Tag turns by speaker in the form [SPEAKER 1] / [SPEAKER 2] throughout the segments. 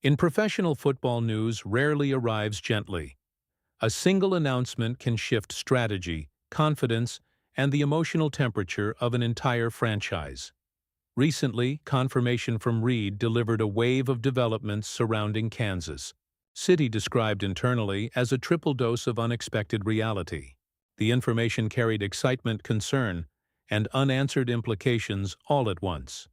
[SPEAKER 1] In professional football, news rarely arrives gently. A single announcement can shift strategy, confidence, and the emotional temperature of an entire franchise. Recently, confirmation from Reid delivered a wave of developments surrounding Kansas City, described internally as a triple dose of unexpected reality. The information carried excitement, concern, and unanswered implications all at once.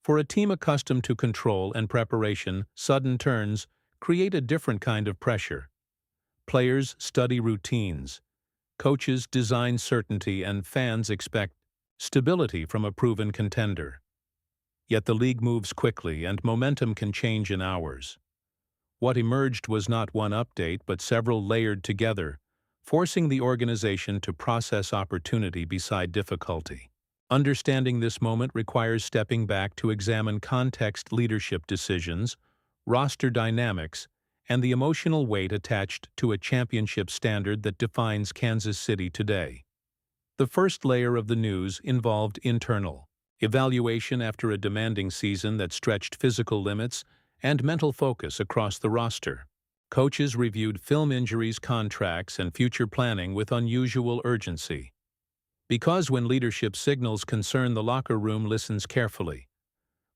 [SPEAKER 1] For a team accustomed to control and preparation, sudden turns create a different kind of pressure. Players study routines, coaches design certainty, and fans expect stability from a proven contender. Yet the league moves quickly and momentum can change in hours. What emerged was not one update but several layered together, forcing the organization to process opportunity beside difficulty. Understanding this moment requires stepping back to examine context, leadership decisions, roster dynamics, and the emotional weight attached to a championship standard that defines Kansas City today. The first layer of the news involved internal evaluation after a demanding season that stretched physical limits and mental focus across the roster. Coaches reviewed film, injuries, contracts, and future planning with unusual urgency. Because when leadership signals concern, the locker room listens carefully.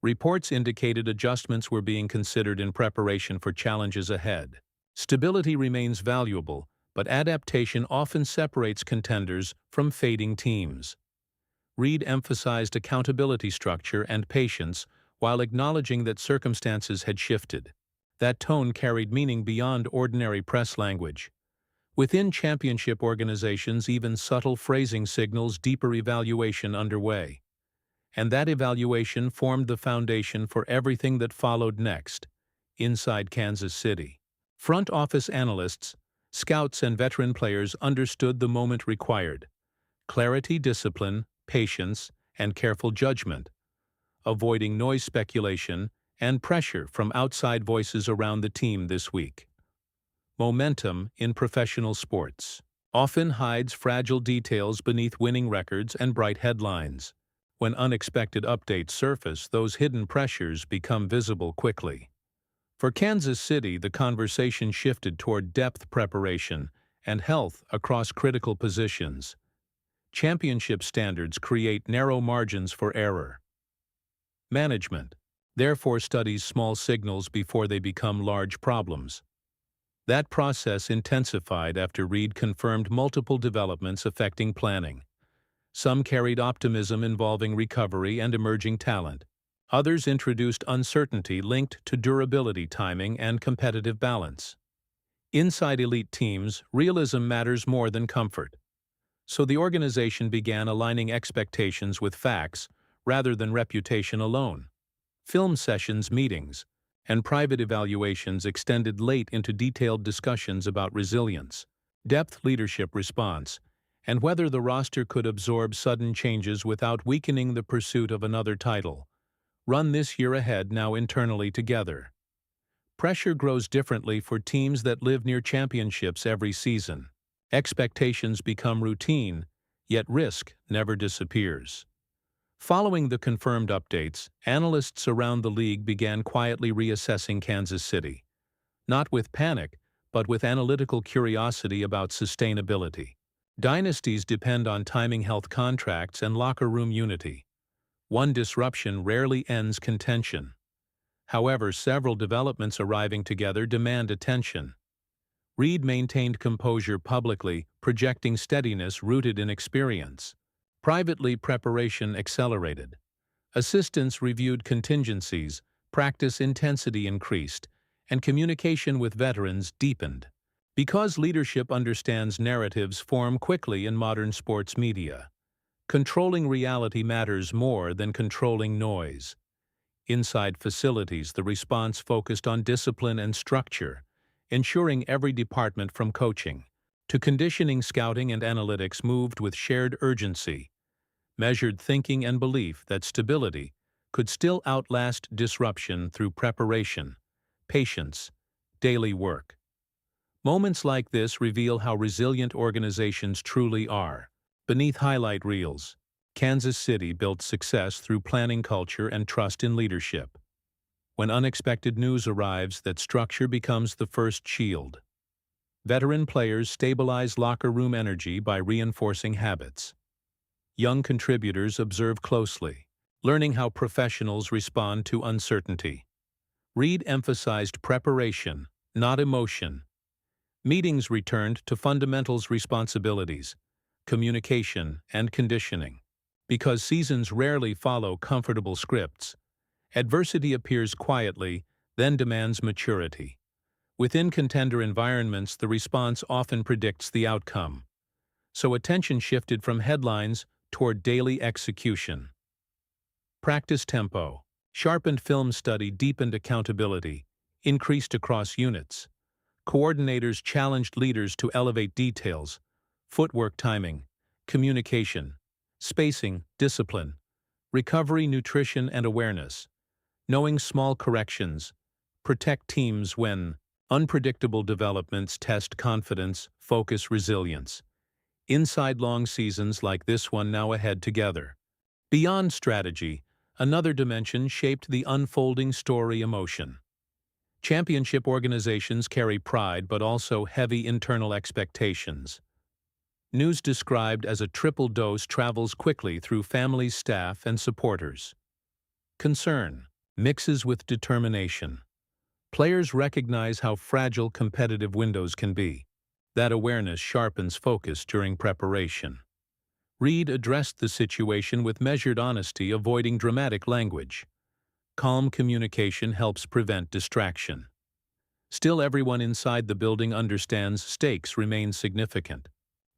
[SPEAKER 1] Reports indicated adjustments were being considered in preparation for challenges ahead. Stability remains valuable, but adaptation often separates contenders from fading teams. Reid emphasized accountability, structure, and patience while acknowledging that circumstances had shifted. That tone carried meaning beyond ordinary press language. Within championship organizations, even subtle phrasing signals deeper evaluation underway. And that evaluation formed the foundation for everything that followed next. Inside Kansas City, front office analysts, scouts, and veteran players understood the moment required clarity, discipline, patience, and careful judgment, avoiding noise, speculation, and pressure from outside voices around the team this week. Momentum in professional sports often hides fragile details beneath winning records and bright headlines. When unexpected updates surface, those hidden pressures become visible quickly. For Kansas City, the conversation shifted toward depth, preparation, and health across critical positions. Championship standards create narrow margins for error. Management, therefore, studies small signals before they become large problems. That process intensified after Reid confirmed multiple developments affecting planning. Some carried optimism involving recovery and emerging talent. Others introduced uncertainty linked to durability, timing, and competitive balance. Inside elite teams, realism matters more than comfort. So the organization began aligning expectations with facts rather than reputation alone. Film sessions, meetings, and private evaluations extended late into detailed discussions about resilience, depth, leadership response, and whether the roster could absorb sudden changes without weakening the pursuit of another title. Run this year ahead now internally together. Pressure grows differently for teams that live near championships every season. Expectations become routine, yet risk never disappears. Following the confirmed updates, analysts around the league began quietly reassessing Kansas City. Not with panic, but with analytical curiosity about sustainability. Dynasties depend on timing, health, contracts, and locker room unity. One disruption rarely ends contention. However, several developments arriving together demand attention. Reid maintained composure publicly, projecting steadiness rooted in experience. Privately, preparation accelerated. Assistants reviewed contingencies, practice intensity increased, and communication with veterans deepened. Because leadership understands narratives form quickly in modern sports media. Controlling reality matters more than controlling noise. Inside facilities, the response focused on discipline and structure, ensuring every department from coaching to conditioning, scouting, and analytics moved with shared urgency, measured thinking, and belief that stability could still outlast disruption through preparation, patience, daily work. Moments like this reveal how resilient organizations truly are. Beneath highlight reels, Kansas City built success through planning, culture, and trust in leadership. When unexpected news arrives, that structure becomes the first shield. Veteran players stabilize locker room energy by reinforcing habits. Young contributors observe closely, learning how professionals respond to uncertainty. Reid emphasized preparation, not emotion. Meetings returned to fundamentals responsibilities, communication, and conditioning. Because seasons rarely follow comfortable scripts, adversity appears quietly, then demands maturity. Within contender environments, the response often predicts the outcome. So attention shifted from headlines toward daily execution. Practice tempo. Sharpened film study deepened accountability, increased across units. Coordinators challenged leaders to elevate details, footwork timing, communication, spacing, discipline, recovery, nutrition, and awareness. Knowing small corrections, protect teams when unpredictable developments test confidence, focus, resilience. Inside long seasons like this one now ahead together. Beyond strategy, another dimension shaped the unfolding story: emotion. Championship organizations carry pride but also heavy internal expectations. News described as a triple dose travels quickly through families, staff, and supporters. Concern mixes with determination. Players recognize how fragile competitive windows can be. That awareness sharpens focus during preparation. Reid addressed the situation with measured honesty, avoiding dramatic language. Calm communication helps prevent distraction. Still, everyone inside the building understands stakes remain significant.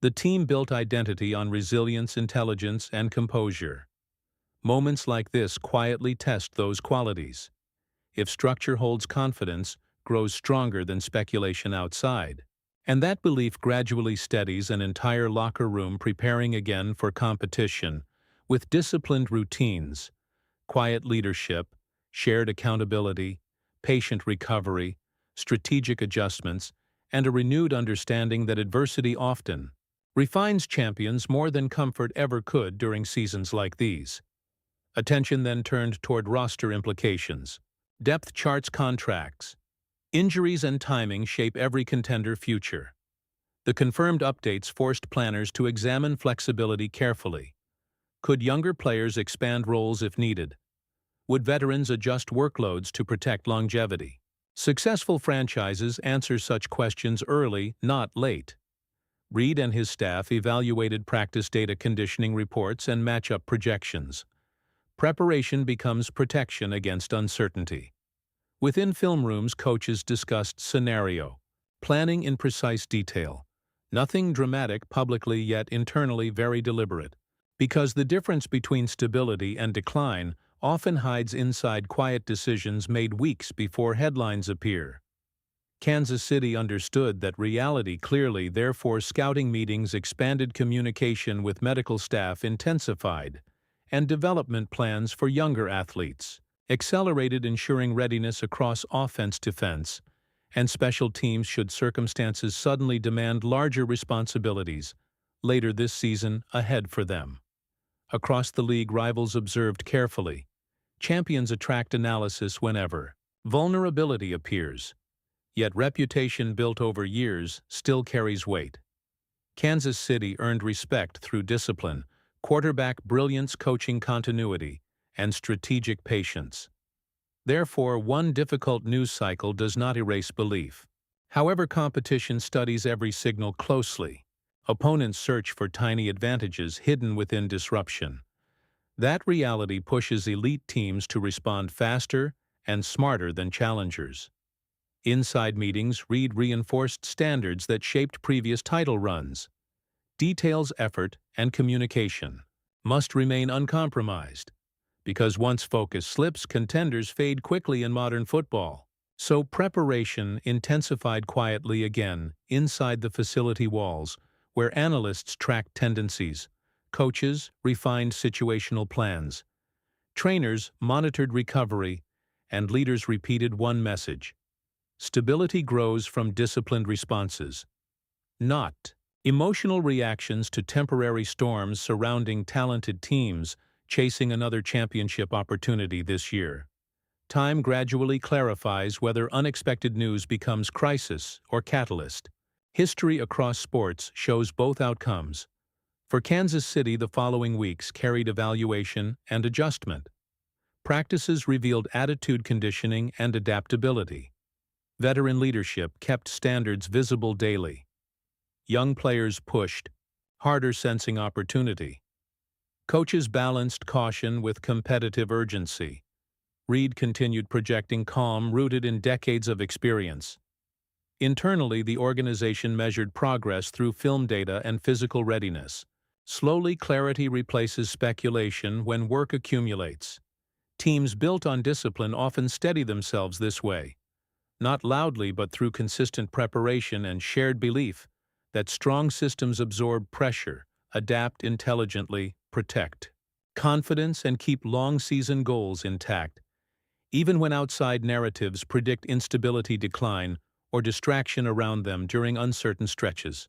[SPEAKER 1] The team built identity on resilience, intelligence, and composure. Moments like this quietly test those qualities. If structure holds confidence, grows stronger than speculation outside. And that belief gradually steadies an entire locker room, preparing again for competition, with disciplined routines, quiet leadership, shared accountability, patient recovery, strategic adjustments, and a renewed understanding that adversity often refines champions more than comfort ever could during seasons like these. Attention then turned toward roster implications. Depth charts, contracts, injuries, and timing shape every contender future. The confirmed updates forced planners to examine flexibility carefully. Could younger players expand roles if needed? Would veterans adjust workloads to protect longevity? Successful franchises answer such questions early, not late. Reid and his staff evaluated practice data, conditioning reports, and matchup projections. Preparation becomes protection against uncertainty. Within film rooms, coaches discussed scenario planning in precise detail. Nothing dramatic publicly, yet internally very deliberate. Because the difference between stability and decline often hides inside quiet decisions made weeks before headlines appear. Kansas City understood that reality clearly, therefore scouting meetings expanded, communication with medical staff intensified, and development plans for younger athletes accelerated, ensuring readiness across offense, defense, and special teams should circumstances suddenly demand larger responsibilities later this season ahead for them. Across the league, rivals observed carefully. Champions attract analysis whenever vulnerability appears. Yet reputation built over years still carries weight. Kansas City earned respect through discipline, quarterback brilliance, coaching continuity, and strategic patience. Therefore, one difficult news cycle does not erase belief. However, competition studies every signal closely. Opponents search for tiny advantages hidden within disruption. That reality pushes elite teams to respond faster and smarter than challengers. Inside meetings, Reid reinforced standards that shaped previous title runs. Details, effort, and communication must remain uncompromised, because once focus slips, contenders fade quickly in modern football. So preparation intensified quietly again inside the facility walls, where analysts tracked tendencies, coaches refined situational plans, trainers monitored recovery, and leaders repeated one message: stability grows from disciplined responses, not emotional reactions to temporary storms surrounding talented teams chasing another championship opportunity this year. Time gradually clarifies whether unexpected news becomes crisis or catalyst. History across sports shows both outcomes. For Kansas City, the following weeks carried evaluation and adjustment. Practices revealed attitude conditioning and adaptability. Veteran leadership kept standards visible daily. Young players pushed, harder sensing opportunity. Coaches balanced caution with competitive urgency. Reid continued projecting calm rooted in decades of experience. Internally, the organization measured progress through film data and physical readiness. Slowly, clarity replaces speculation when work accumulates. Teams built on discipline often steady themselves this way, not loudly but through consistent preparation and shared belief that strong systems absorb pressure, adapt intelligently, protect confidence, and keep long-season goals intact, even when outside narratives predict instability, decline, or distraction around them during uncertain stretches.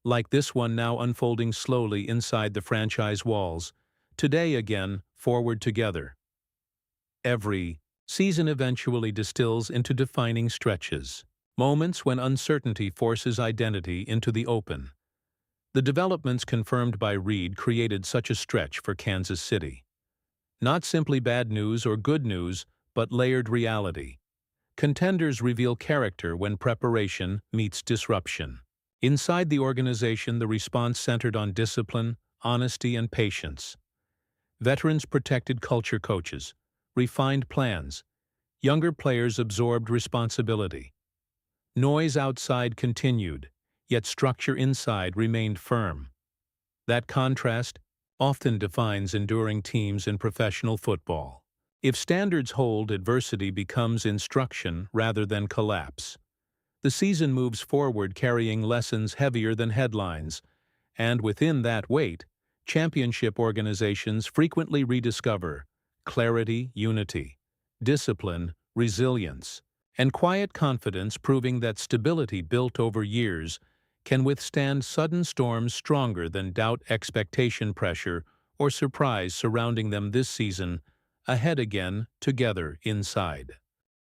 [SPEAKER 1] Like this one now unfolding slowly inside the franchise walls, today again, forward together. Every season eventually distills into defining stretches, moments when uncertainty forces identity into the open. The developments confirmed by Reid created such a stretch for Kansas City. Not simply bad news or good news, but layered reality. Contenders reveal character when preparation meets disruption. Inside the organization, the response centered on discipline, honesty, and patience. Veterans protected culture, coaches refined plans. Younger players absorbed responsibility. Noise outside continued, yet structure inside remained firm. That contrast often defines enduring teams in professional football. If standards hold, adversity becomes instruction rather than collapse. The season moves forward carrying lessons heavier than headlines, and within that weight, championship organizations frequently rediscover clarity, unity, discipline, resilience, and quiet confidence, proving that stability built over years can withstand sudden storms stronger than doubt, expectation, pressure, or surprise surrounding them this season, ahead again, together inside.